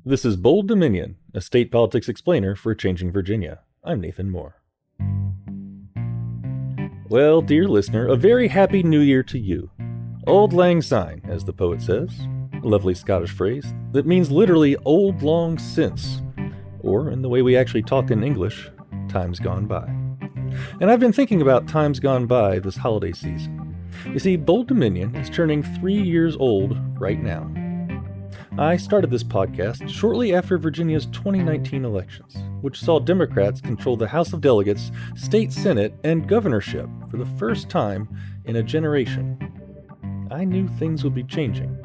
This is Bold Dominion, a state politics explainer for Changing Virginia. I'm Nathan Moore. Well, dear listener, a very happy new year to you. Auld Lang Syne, as the poet says, a lovely Scottish phrase that means literally old long since, or in the way we actually talk in English, times gone by. And I've been thinking about times gone by this holiday season. You see, Bold Dominion is turning 3 years old right now. I started this podcast shortly after Virginia's 2019 elections, which saw Democrats control the House of Delegates, state senate, and governorship for the first time in a generation. I knew things would be changing.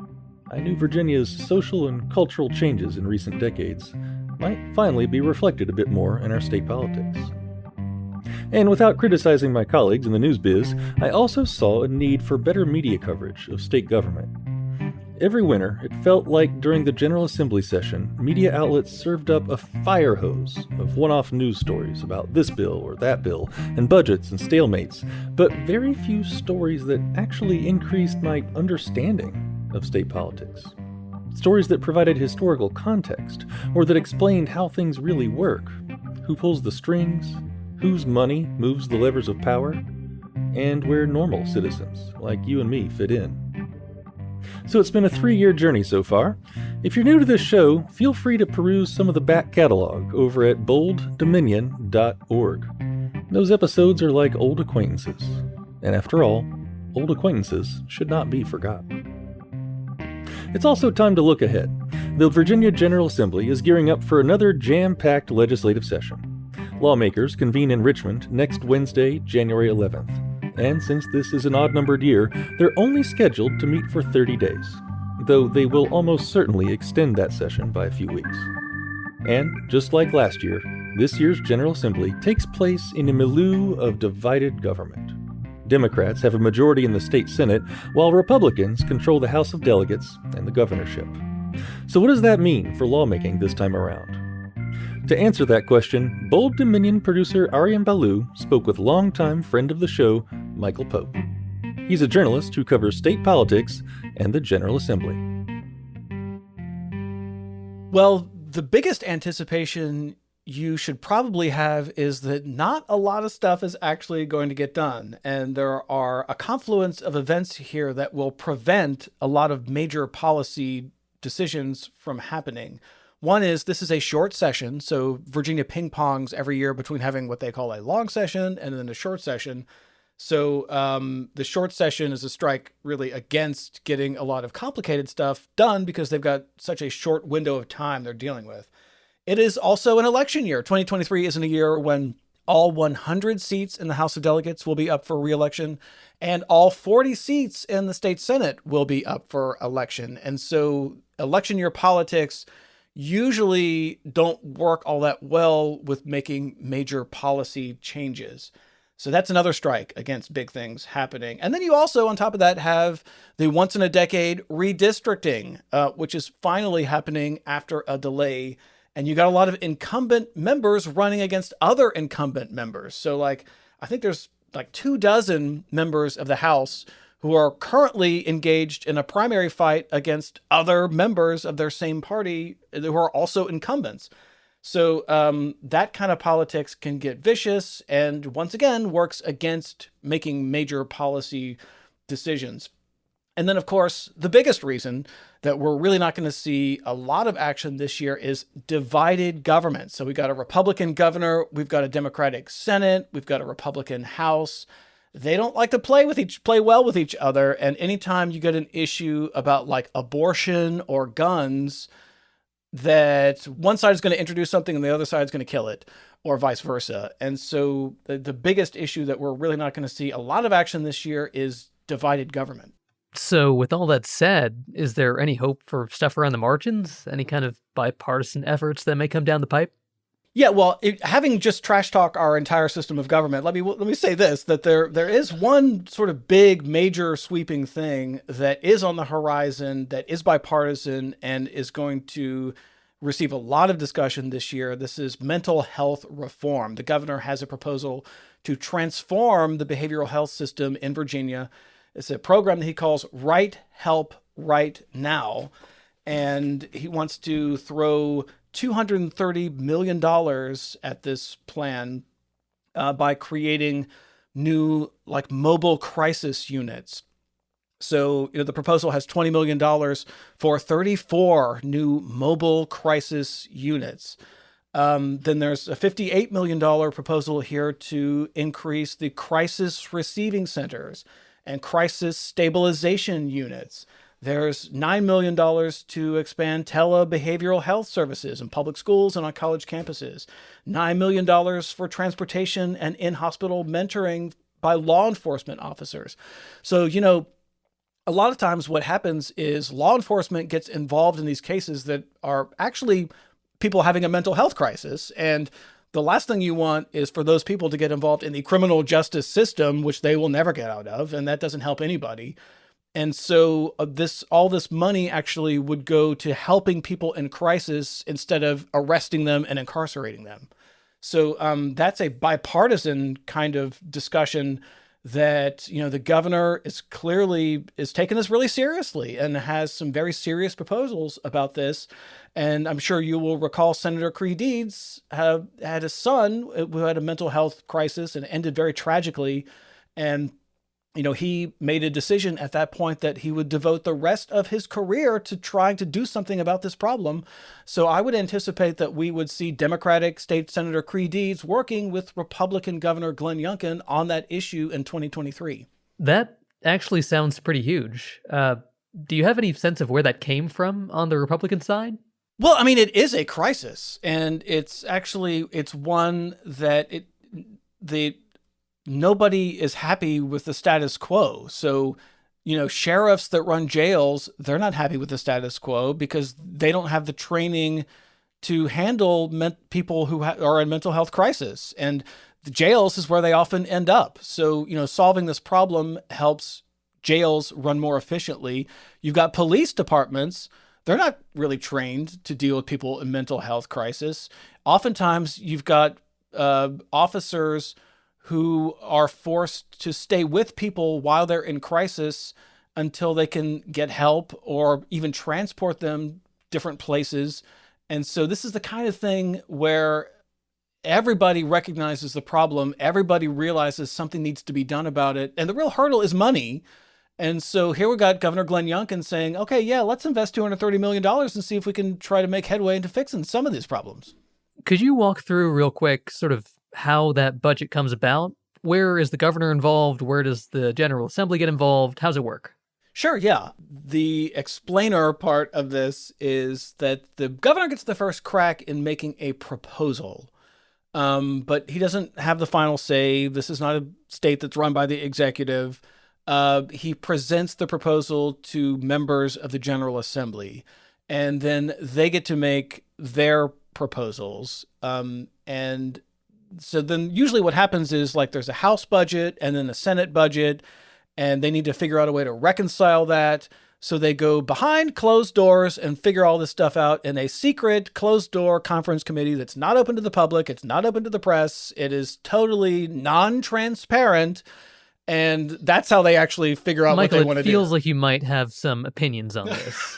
I knew Virginia's social and cultural changes in recent decades might finally be reflected a bit more in our state politics. And without criticizing my colleagues in the news biz, I also saw a need for better media coverage of state government. Every winter, it felt like during the General Assembly session, media outlets served up a fire hose of one-off news stories about this bill or that bill, and budgets and stalemates, but very few stories that actually increased my understanding of state politics. Stories that provided historical context, or that explained how things really work, who pulls the strings, whose money moves the levers of power, and where normal citizens like you and me fit in. So it's been a 3-year journey so far. If you're new to this show, feel free to peruse some of the back catalog over at bolddominion.org. Those episodes are like old acquaintances. And after all, old acquaintances should not be forgotten. It's also time to look ahead. The Virginia General Assembly is gearing up for another jam-packed legislative session. Lawmakers convene in Richmond next Wednesday, January 11th. And since this is an odd-numbered year, they're only scheduled to meet for 30 days, though they will almost certainly extend that session by a few weeks. And, just like last year, this year's General Assembly takes place in a milieu of divided government. Democrats have a majority in the state Senate, while Republicans control the House of Delegates and the governorship. So what does that mean for lawmaking this time around? To answer that question, Bold Dominion producer Aryan Balu spoke with longtime friend of the show, Michael Pope. He's a journalist who covers state politics and the General Assembly. Well, the biggest anticipation you should probably have is that not a lot of stuff is actually going to get done. And there are a confluence of events here that will prevent a lot of major policy decisions from happening. One is this is a short session, so Virginia ping-pongs every year between having what they call a long session and then a short session. So the short session is a strike really against getting a lot of complicated stuff done because they've got such a short window of time they're dealing with. It is also an election year. 2023 isn't a year when all 100 seats in the House of Delegates will be up for re-election, and all 40 seats in the state Senate will be up for election. And so election year politics usually don't work all that well with making major policy changes. So that's another strike against big things happening. And then you also, on top of that, have the once in a decade redistricting, which is finally happening after a delay. And you got a lot of incumbent members running against other incumbent members. So I think there's 24 members of the House who are currently engaged in a primary fight against other members of their same party who are also incumbents. So that kind of politics can get vicious and once again works against making major policy decisions. And then, of course, the biggest reason that we're really not going to see a lot of action this year is divided government. So we've got a Republican governor, we've got a Democratic Senate, we've got a Republican House. They don't like to play well with each other. And anytime you get an issue about abortion or guns, that one side is going to introduce something and the other side is going to kill it, or vice versa. And so the biggest issue that we're really not going to see a lot of action this year is divided government. So with all that said, is there any hope for stuff around the margins? Any kind of bipartisan efforts that may come down the pipe? Yeah, well, having just trash talk our entire system of government, let me say this, that there is one sort of big, major, sweeping thing that is on the horizon, that is bipartisan, and is going to receive a lot of discussion this year. This is mental health reform. The governor has a proposal to transform the behavioral health system in Virginia. It's a program that he calls Right Help Right Now. and he wants to throw $230 million at this plan by creating new mobile crisis units. So, the proposal has $20 million for 34 new mobile crisis units. Then there's a $58 million proposal here to increase the crisis receiving centers and crisis stabilization units. There's $9 million to expand tele-behavioral health services in public schools and on college campuses. $9 million for transportation and in-hospital mentoring by law enforcement officers. So, a lot of times what happens is law enforcement gets involved in these cases that are actually people having a mental health crisis. And the last thing you want is for those people to get involved in the criminal justice system, which they will never get out of. And that doesn't help anybody. And so all this money actually would go to helping people in crisis instead of arresting them and incarcerating them. So that's a bipartisan kind of discussion that, the governor is taking this really seriously and has some very serious proposals about this. And I'm sure you will recall Senator Creed Deeds had a son who had a mental health crisis and ended very tragically. And he made a decision at that point that he would devote the rest of his career to trying to do something about this problem. So I would anticipate that we would see Democratic State Senator Creed Deeds working with Republican Governor Glenn Youngkin on that issue in 2023. That actually sounds pretty huge. Do you have any sense of where that came from on the Republican side? Well, I mean, it is a crisis, and it's one that nobody is happy with the status quo. So, sheriffs that run jails, they're not happy with the status quo because they don't have the training to handle people who are in mental health crisis. And the jails is where they often end up. So, solving this problem helps jails run more efficiently. You've got police departments. They're not really trained to deal with people in mental health crisis. Oftentimes, you've got officers who are forced to stay with people while they're in crisis until they can get help or even transport them different places. And so this is the kind of thing where everybody recognizes the problem. Everybody realizes something needs to be done about it. And the real hurdle is money. And so here we got Governor Glenn Youngkin saying, okay, yeah, let's invest $230 million and see if we can try to make headway into fixing some of these problems. Could you walk through real quick sort of how that budget comes about? Where is the governor involved? Where does the General Assembly get involved? How's it work? Sure, yeah. The explainer part of this is that the governor gets the first crack in making a proposal, but he doesn't have the final say. This is not a state that's run by the executive. He presents the proposal to members of the General Assembly, and then they get to make their proposals. And so then usually what happens is there's a House budget and then a Senate budget, and they need to figure out a way to reconcile that. So they go behind closed doors and figure all this stuff out in a secret closed door conference committee that's not open to the public. It's not open to the press. It is totally non-transparent. And that's how they actually figure out Michael, what they want to do. It feels like you might have some opinions on this.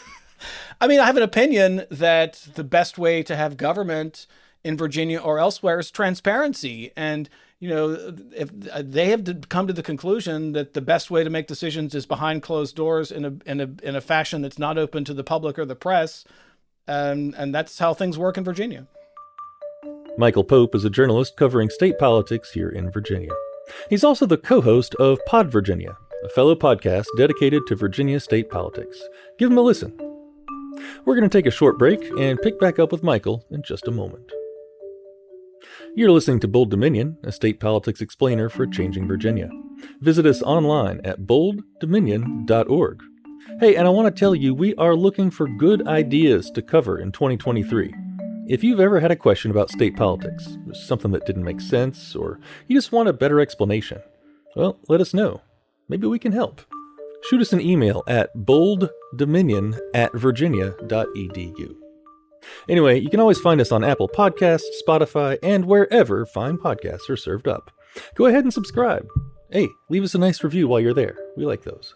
I mean, I have an opinion that the best way to have government in Virginia or elsewhere is transparency. And, if they have come to the conclusion that the best way to make decisions is behind closed doors in a fashion that's not open to the public or the press, and that's how things work in Virginia. Michael Pope is a journalist covering state politics here in Virginia. He's also the co-host of Pod Virginia, a fellow podcast dedicated to Virginia state politics. Give him a listen. We're going to take a short break and pick back up with Michael in just a moment. You're listening to Bold Dominion, a state politics explainer for changing Virginia. Visit us online at bolddominion.org. Hey, and I want to tell you, we are looking for good ideas to cover in 2023. If you've ever had a question about state politics, something that didn't make sense, or you just want a better explanation, well, let us know. Maybe we can help. Shoot us an email at bolddominion@virginia.edu. Anyway, you can always find us on Apple Podcasts, Spotify, and wherever fine podcasts are served up. Go ahead and subscribe. Hey, leave us a nice review while you're there. We like those.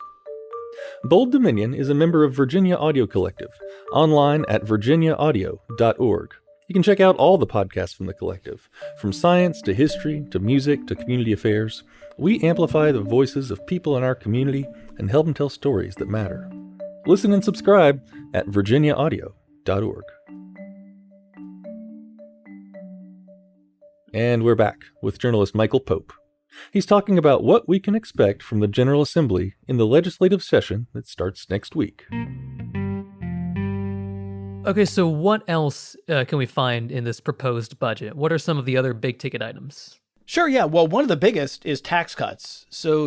Bold Dominion is a member of Virginia Audio Collective, online at virginiaaudio.org. You can check out all the podcasts from the collective, from science to history to music to community affairs. We amplify the voices of people in our community and help them tell stories that matter. Listen and subscribe at virginiaaudio.org. And we're back with journalist Michael Pope. He's talking about what we can expect from the General Assembly in the legislative session that starts next week. Okay, so what else can we find in this proposed budget? What are some of the other big ticket items? Sure, yeah. Well, one of the biggest is tax cuts. So,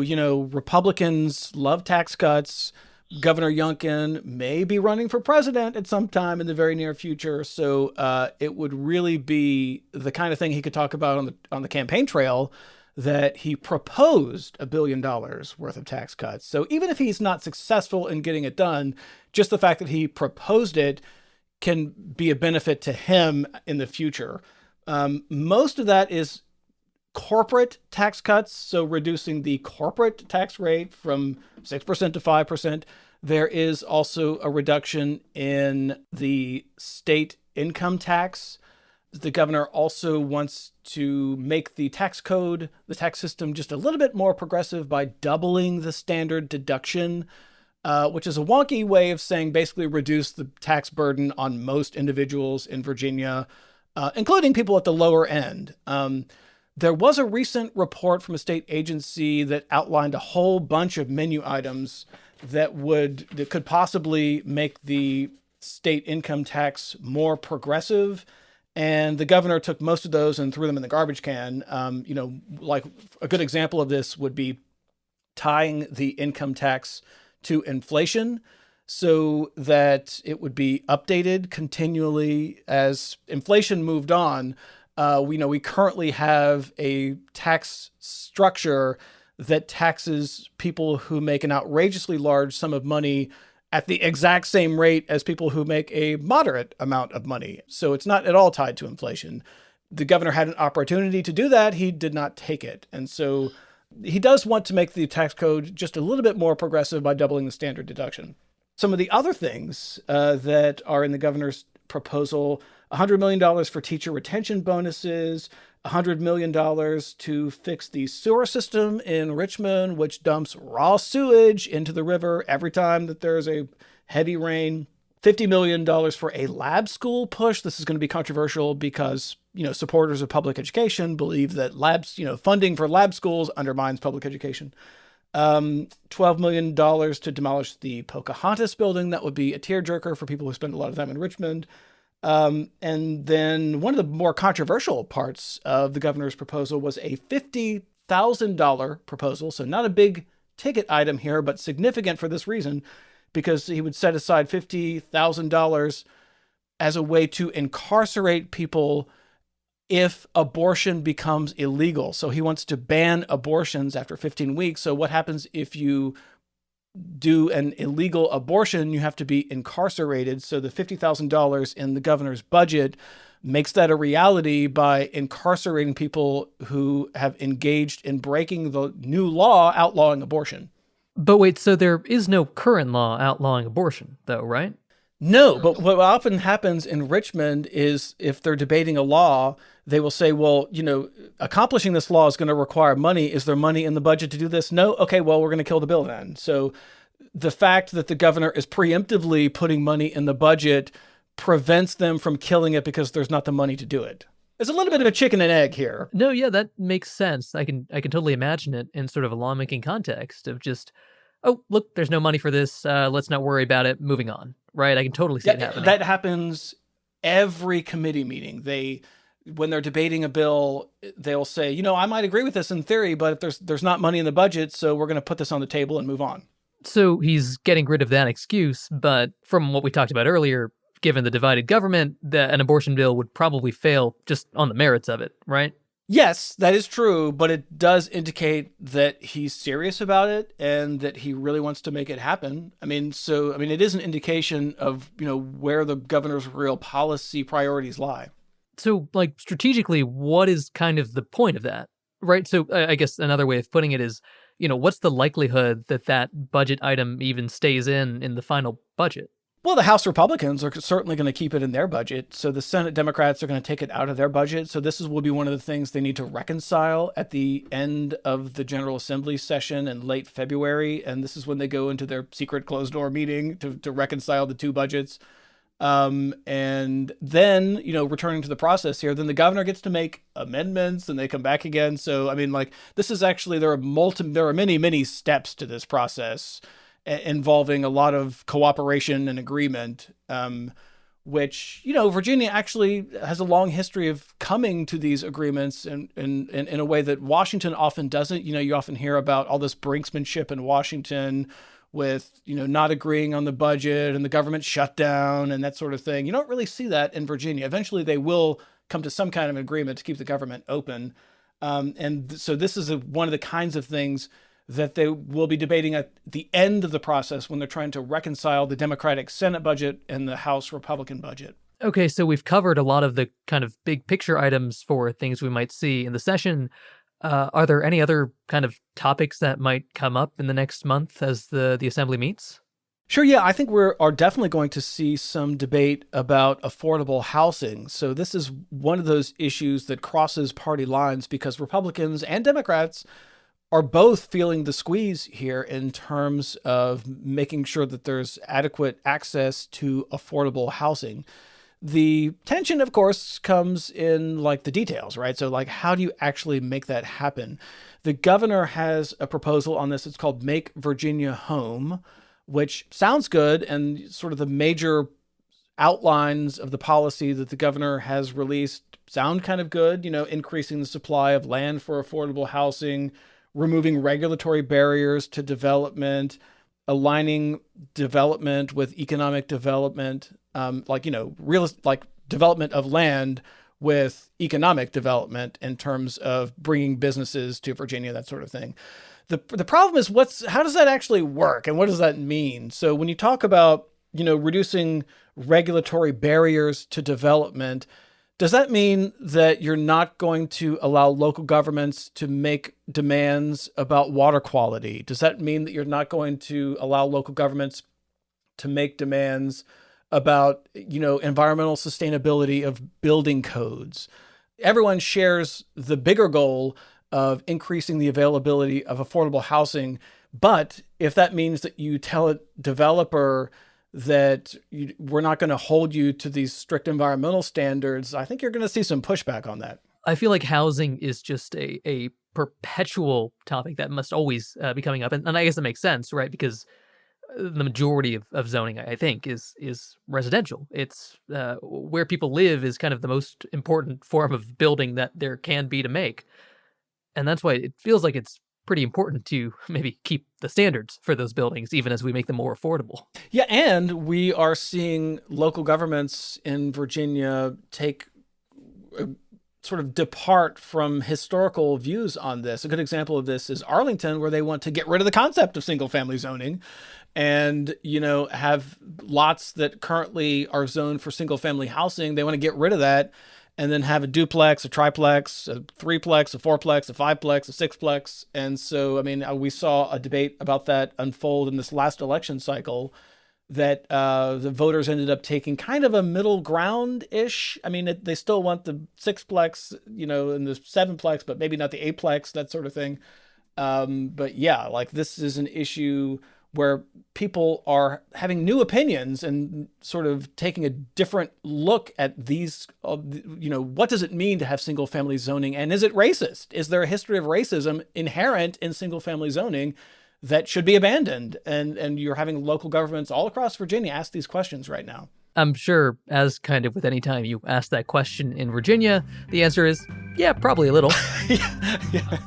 Republicans love tax cuts. Governor Youngkin may be running for president at some time in the very near future. So it would really be the kind of thing he could talk about on the campaign trail, that he proposed $1 billion worth of tax cuts. So even if he's not successful in getting it done, just the fact that he proposed it can be a benefit to him in the future. Most of that is corporate tax cuts, so reducing the corporate tax rate from 6% to 5%. There is also a reduction in the state income tax. The governor also wants to make the tax code, the tax system, just a little bit more progressive by doubling the standard deduction, which is a wonky way of saying basically reduce the tax burden on most individuals in Virginia, including people at the lower end. There was a recent report from a state agency that outlined a whole bunch of menu items that could possibly make the state income tax more progressive. And the governor took most of those and threw them in the garbage can. Like a good example of this would be tying the income tax to inflation so that it would be updated continually as inflation moved on. We currently have a tax structure that taxes people who make an outrageously large sum of money at the exact same rate as people who make a moderate amount of money. So it's not at all tied to inflation. The governor had an opportunity to do that. He did not take it. And so he does want to make the tax code just a little bit more progressive by doubling the standard deduction. Some of the other things that are in the governor's proposal: $100 million for teacher retention bonuses, $100 million to fix the sewer system in Richmond, which dumps raw sewage into the river every time that there's a heavy rain. $50 million for a lab school push. This is going to be controversial because, supporters of public education believe that funding for lab schools undermines public education. $12 million to demolish the Pocahontas building. That would be a tearjerker for people who spend a lot of time in Richmond. And then one of the more controversial parts of the governor's proposal was a $50,000 proposal. So not a big ticket item here, but significant for this reason, because he would set aside $50,000 as a way to incarcerate people if abortion becomes illegal. So he wants to ban abortions after 15 weeks. So what happens if you do an illegal abortion? You have to be incarcerated. So the $50,000 in the governor's budget makes that a reality by incarcerating people who have engaged in breaking the new law outlawing abortion. But wait, so there is no current law outlawing abortion, though, right? No, but what often happens in Richmond is if they're debating a law, they will say, well, accomplishing this law is going to require money. Is there money in the budget to do this? No? Okay, well, we're going to kill the bill then. So the fact that the governor is preemptively putting money in the budget prevents them from killing it because there's not the money to do it. There's a little bit of a chicken and egg here. No, yeah, that makes sense. I can totally imagine it in sort of a lawmaking context of just, oh, look, there's no money for this. Let's not worry about it. Moving on. Right? I can totally see it happening. That happens every committee meeting. When they're debating a bill, they'll say, I might agree with this in theory, but if there's not money in the budget, so we're going to put this on the table and move on. So he's getting rid of that excuse, but from what we talked about earlier, given the divided government, an abortion bill would probably fail just on the merits of it, right? Yes, that is true, but it does indicate that he's serious about it and that he really wants to make it happen. It is an indication of, where the governor's real policy priorities lie. So, strategically, what is kind of the point of that, right? So I guess another way of putting it is, what's the likelihood that that budget item even stays in the final budget? Well, the House Republicans are certainly going to keep it in their budget. So the Senate Democrats are going to take it out of their budget. So will be one of the things they need to reconcile at the end of the General Assembly session in late February. And this is when they go into their secret closed door meeting to reconcile the two budgets. And then, returning to the process here, then the governor gets to make amendments and they come back again. So, this is actually, there are many, many steps to this process involving a lot of cooperation and agreement, which, Virginia actually has a long history of coming to these agreements in a way that Washington often doesn't. You often hear about all this brinksmanship in Washington with, not agreeing on the budget and the government shutdown and that sort of thing. You don't really see that in Virginia. Eventually they will come to some kind of agreement to keep the government open. So this is one of the kinds of things that they will be debating at the end of the process when they're trying to reconcile the Democratic Senate budget and the House Republican budget. Okay, so we've covered a lot of the kind of big picture items for things we might see in the session. Are there any other kind of topics that might come up in the next month as the Assembly meets? Sure, yeah. I think we are definitely going to see some debate about affordable housing. So this is one of those issues that crosses party lines because Republicans and Democrats are both feeling the squeeze here in terms of making sure that there's adequate access to affordable housing. The tension, of course, comes in the details, right? So how do you actually make that happen? The governor has a proposal on this. It's called Make Virginia Home, which sounds good. And sort of the major outlines of the policy that the governor has released sound kind of good, increasing the supply of land for affordable housing, removing regulatory barriers to development, aligning development with economic development, development of land with economic development in terms of bringing businesses to Virginia, that sort of thing. The problem is how does that actually work and what does that mean? So when you talk about, reducing regulatory barriers to development, does that mean that you're not going to allow local governments to make demands about water quality? Does that mean that you're not going to allow local governments to make demands about, environmental sustainability of building codes? Everyone shares the bigger goal of increasing the availability of affordable housing. But if that means that you tell a developer that we're not going to hold you to these strict environmental standards, I think you're going to see some pushback on that. I feel like housing is just a perpetual topic that must always be coming up. And I guess that makes sense, right? Because the majority of zoning, I think, is residential. It's where people live is kind of the most important form of building that there can be to make. And that's why it feels like it's pretty important to maybe keep the standards for those buildings, even as we make them more affordable. Yeah, and we are seeing local governments in Virginia sort of depart from historical views on this. A good example of this is Arlington, where they want to get rid of the concept of single-family zoning and, have lots that currently are zoned for single-family housing. They want to get rid of that and then have a duplex, a triplex, a threeplex, a fourplex, a fiveplex, a sixplex. And so, we saw a debate about that unfold in this last election cycle that the voters ended up taking kind of a middle ground-ish. They still want the sixplex, and the sevenplex, but maybe not the eightplex, that sort of thing. But yeah, this is an issue where people are having new opinions and sort of taking a different look at these, what does it mean to have single family zoning? And is it racist? Is there a history of racism inherent in single family zoning that should be abandoned? And you're having local governments all across Virginia ask these questions right now. I'm sure, as kind of with any time you ask that question in Virginia, the answer is, yeah, probably a little. Yeah.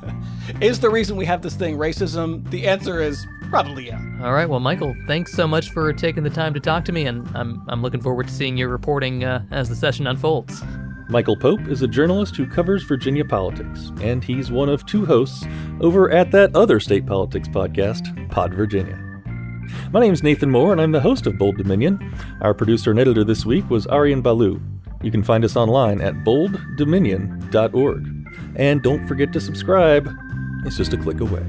Is the reason we have this thing racism? The answer is probably yeah. All right, well, Michael, thanks so much for taking the time to talk to me, and I'm looking forward to seeing your reporting as the session unfolds. Michael Pope is a journalist who covers Virginia politics, and he's one of two hosts over at that other state politics podcast, Pod Virginia. My name's Nathan Moore, and I'm the host of Bold Dominion. Our producer and editor this week was Aryan Balu. You can find us online at bolddominion.org. And don't forget to subscribe. It's just a click away.